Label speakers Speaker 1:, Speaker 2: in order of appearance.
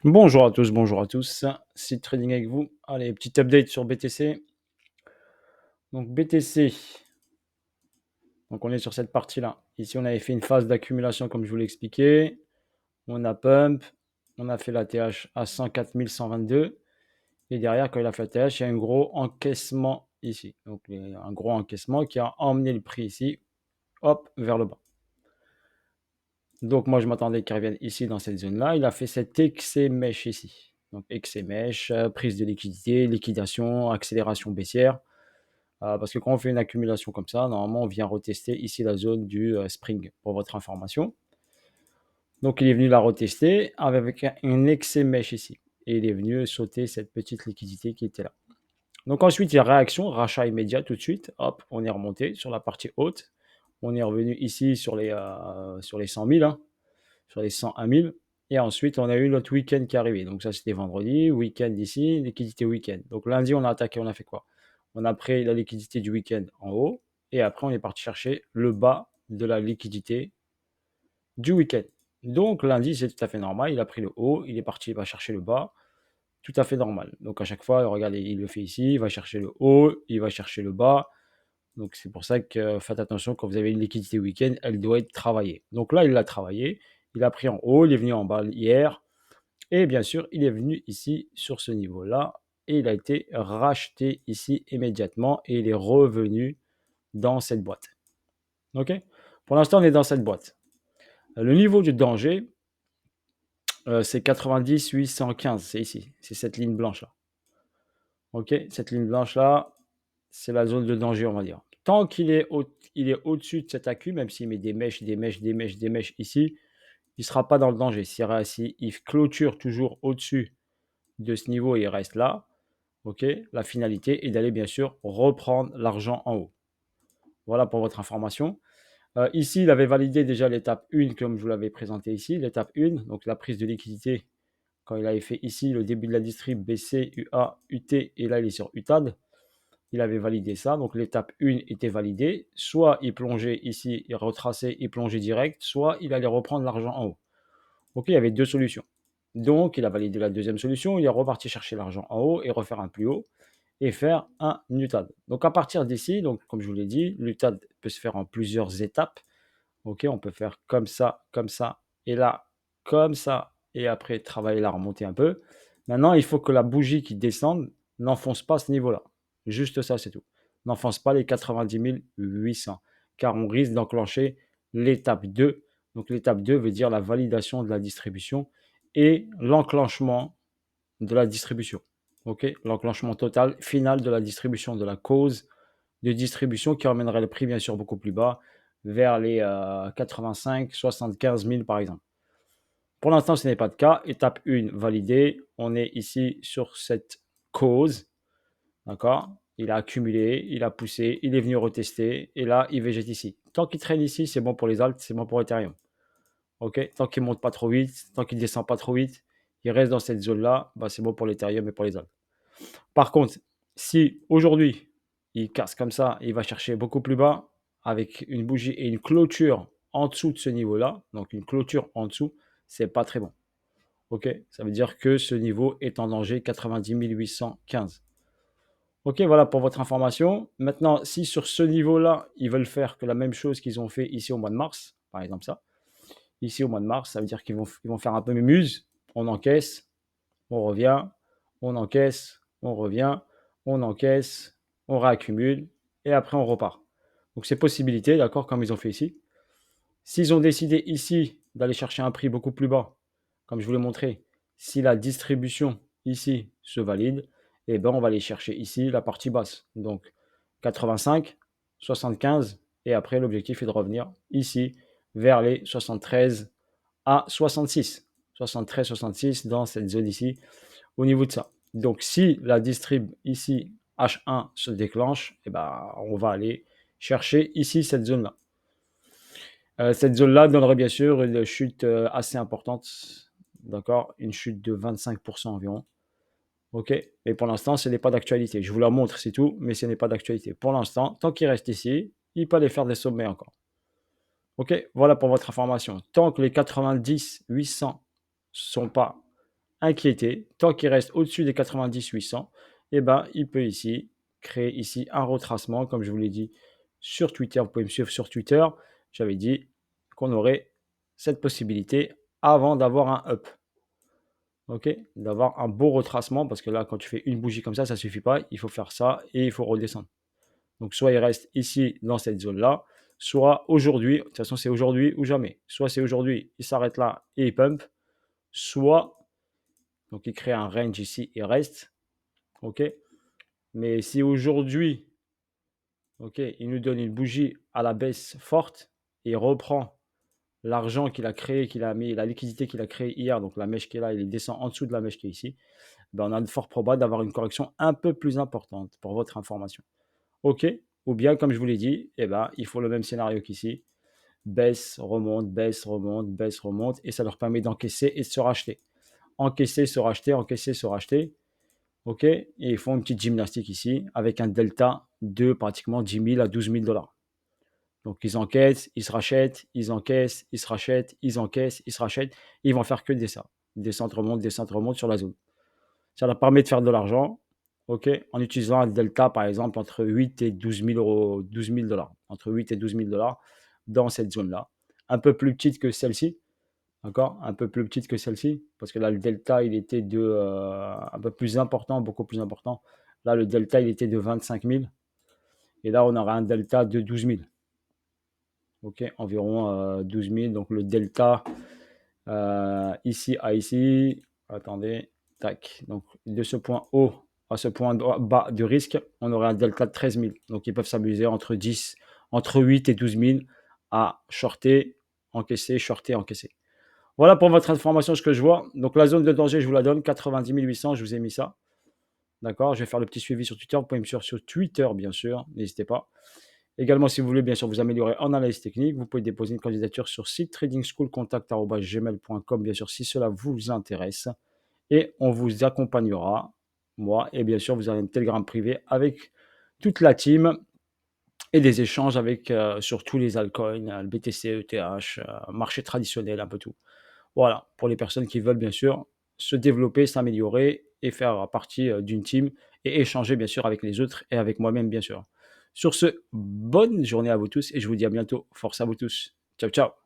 Speaker 1: Bonjour à tous, c'est Trading avec vous. Allez, petit update sur BTC. Donc BTC, donc on est sur cette partie-là. Ici, on avait fait une phase d'accumulation comme je vous l'ai expliqué. On a pump, on a fait la TH à 104 122. Et derrière, quand il a fait la TH, il y a un gros encaissement ici. Donc un gros encaissement qui a emmené le prix ici, hop, vers le bas. Donc moi, je m'attendais qu'il revienne ici dans cette zone-là. Il a fait cet excès mèche ici. Donc excès mèche, prise de liquidité, liquidation, accélération baissière. Parce que quand on fait une accumulation comme ça, normalement, on vient retester ici la zone du spring, pour votre information. Donc, il est venu la retester avec un excès mèche ici. Et il est venu sauter cette petite liquidité qui était là. Donc, ensuite, il y a réaction, rachat immédiat tout de suite. Hop, on est remonté sur la partie haute. On est revenu ici sur les 100 000, hein, sur les 101 000. Et ensuite, on a eu notre week-end qui est arrivé. Donc, ça, c'était vendredi, week-end ici, liquidité week-end. Donc, lundi, on a attaqué, on a fait quoi? On a pris la liquidité du week-end en haut. Et après, on est parti chercher le bas de la liquidité du week-end. Donc, lundi, c'est tout à fait normal. Il a pris le haut, il est parti, il va chercher le bas. Tout à fait normal. Donc, à chaque fois, regardez, il le fait ici, il va chercher le haut, il va chercher le bas. Donc, c'est pour ça que faites attention, quand vous avez une liquidité week-end, elle doit être travaillée. Donc là, il l'a travaillé. Il a pris en haut, il est venu en bas hier. Et bien sûr, il est venu ici sur ce niveau-là. Et il a été racheté ici immédiatement. Et il est revenu dans cette boîte. OK? Pour l'instant, on est dans cette boîte. Le niveau du danger, c'est 90 815. C'est ici. C'est cette ligne blanche-là. OK? Cette ligne blanche-là, c'est la zone de danger, on va dire. Tant qu'il est au-dessus de cet accu, même s'il met des mèches, des mèches, des mèches, des mèches ici, il ne sera pas dans le danger. S'il clôture toujours au-dessus de ce niveau et il reste là, ok, la finalité est d'aller bien sûr reprendre l'argent en haut. Voilà pour votre information. Ici, il avait validé déjà l'étape 1 comme je vous l'avais présenté ici, l'étape 1, donc la prise de liquidité quand il avait fait ici le début de la distrib BC, UA, UT et là il est sur UTAD. Il avait validé ça, donc l'étape 1 était validée. Soit il plongeait ici, il retraçait, il plongeait direct, soit il allait reprendre l'argent en haut. Ok, il y avait deux solutions. Donc il a validé la deuxième solution, il est reparti chercher l'argent en haut et refaire un plus haut et faire un UTAD. Donc à partir d'ici, donc comme je vous l'ai dit, l'UTAD peut se faire en plusieurs étapes. Ok, on peut faire comme ça, et là, comme ça, et après travailler la remontée un peu. Maintenant, il faut que la bougie qui descende n'enfonce pas ce niveau-là. Juste ça, c'est tout. N'enfonce pas les 90 800, car on risque d'enclencher l'étape 2. Donc l'étape 2 veut dire la validation de la distribution et l'enclenchement de la distribution. Ok, l'enclenchement total, final de la distribution, de la cause de distribution qui emmènerait le prix bien sûr beaucoup plus bas, vers les 85, 75 000 par exemple. Pour l'instant, ce n'est pas le cas. Étape 1 validée. On est ici sur cette cause. D'accord? Il a accumulé, il a poussé, il est venu retester. Et là, il végète ici. Tant qu'il traîne ici, c'est bon pour les alts, c'est bon pour Ethereum. Ok? Tant qu'il ne monte pas trop vite, tant qu'il ne descend pas trop vite, il reste dans cette zone-là, bah, c'est bon pour l'Ethereum et pour les alts. Par contre, si aujourd'hui, il casse comme ça, il va chercher beaucoup plus bas avec une bougie et une clôture en dessous de ce niveau-là, donc une clôture en dessous, c'est pas très bon. Ok, ça veut dire que ce niveau est en danger 90 815. Ok, voilà pour votre information. Maintenant, si sur ce niveau-là, ils veulent faire que la même chose qu'ils ont fait ici au mois de mars, par exemple ça, ici au mois de mars, ça veut dire qu'ils vont faire un peu mémuse, on encaisse, on revient, on encaisse, on revient, on encaisse, on réaccumule et après on repart. Donc c'est possibilité, d'accord, comme ils ont fait ici. S'ils ont décidé ici d'aller chercher un prix beaucoup plus bas, comme je vous l'ai montré, si la distribution ici se valide, eh ben on va aller chercher ici la partie basse. Donc 85, 75 et après l'objectif est de revenir ici vers les 73 à 66. 73, 66 dans cette zone ici au niveau de ça. Donc, si la distrib ici, H1 se déclenche, eh ben, on va aller chercher ici cette zone-là. Cette zone-là donnerait bien sûr une chute assez importante, d'accord? Une chute de 25% environ. Ok? Et pour l'instant, ce n'est pas d'actualité. Je vous la montre, c'est tout, mais ce n'est pas d'actualité. Pour l'instant, tant qu'il reste ici, il peut aller faire des sommets encore. Ok? Voilà pour votre information. Tant que les 90, 800 ne sont pas inquiéter. Tant qu'il reste au-dessus des 90 800, eh ben, il peut ici créer ici un retracement, comme je vous l'ai dit sur Twitter. Vous pouvez me suivre sur Twitter. J'avais dit qu'on aurait cette possibilité avant d'avoir un up. OK? D'avoir un beau retracement parce que là, quand tu fais une bougie comme ça ne suffit pas. Il faut faire ça et il faut redescendre. Donc, soit il reste ici dans cette zone-là, soit aujourd'hui, de toute façon, c'est aujourd'hui ou jamais. Soit c'est aujourd'hui, il s'arrête là et il pump, soit, donc il crée un range ici et reste. OK? Mais si aujourd'hui, OK, il nous donne une bougie à la baisse forte et il reprend l'argent qu'il a créé, qu'il a mis, la liquidité qu'il a créée hier, donc la mèche qui est là, il descend en dessous de la mèche qui est ici, ben on a de fortes probabilités d'avoir une correction un peu plus importante pour votre information. OK? Ou bien, comme je vous l'ai dit, eh ben, il faut le même scénario qu'ici. Baisse, remonte, baisse, remonte, baisse, remonte, et ça leur permet d'encaisser et de se racheter. Encaisser, se racheter, encaisser, se racheter. OK? Et ils font une petite gymnastique ici avec un delta de pratiquement 10 000 à 12 000 $. Donc, ils encaissent, ils se rachètent, ils encaissent, ils se rachètent, ils encaissent, ils se rachètent. Et ils vont faire que des ça. Descente, remonte sur la zone. Ça leur permet de faire de l'argent, OK, en utilisant un delta, par exemple, entre 8 et 12 000 euros, 12 000 $. Entre 8 et 12 000 $ dans cette zone-là. Un peu plus petite que celle-ci, d'accord? Un peu plus petite que celle-ci, parce que là, le delta, il était de un peu plus important, beaucoup plus important. Là, le delta, il était de 25 000. Et là, on aura un delta de 12 000. OK, environ 12 000. Donc, le delta ici à ici, attendez, tac. Donc, de ce point haut à ce point bas de risque, on aurait un delta de 13 000. Donc, ils peuvent s'amuser entre 8 et 12 000 à shorter, encaisser, shorter, encaisser. Voilà pour votre information, ce que je vois. Donc, la zone de danger, je vous la donne, 90 800, je vous ai mis ça. D'accord? Je vais faire le petit suivi sur Twitter. Vous pouvez me suivre sur Twitter, bien sûr. N'hésitez pas. Également, si vous voulez bien sûr vous améliorer en analyse technique, vous pouvez déposer une candidature sur site tradingschoolcontact@gmail.com, bien sûr, si cela vous intéresse. Et on vous accompagnera, moi, et bien sûr, vous avez un Telegram privé avec toute la team et des échanges avec sur tous les altcoins, le BTC, ETH, marché traditionnel, un peu tout. Voilà, pour les personnes qui veulent bien sûr se développer, s'améliorer et faire partie d'une team et échanger bien sûr avec les autres et avec moi-même bien sûr. Sur ce, bonne journée à vous tous et je vous dis à bientôt. Force à vous tous. Ciao, ciao.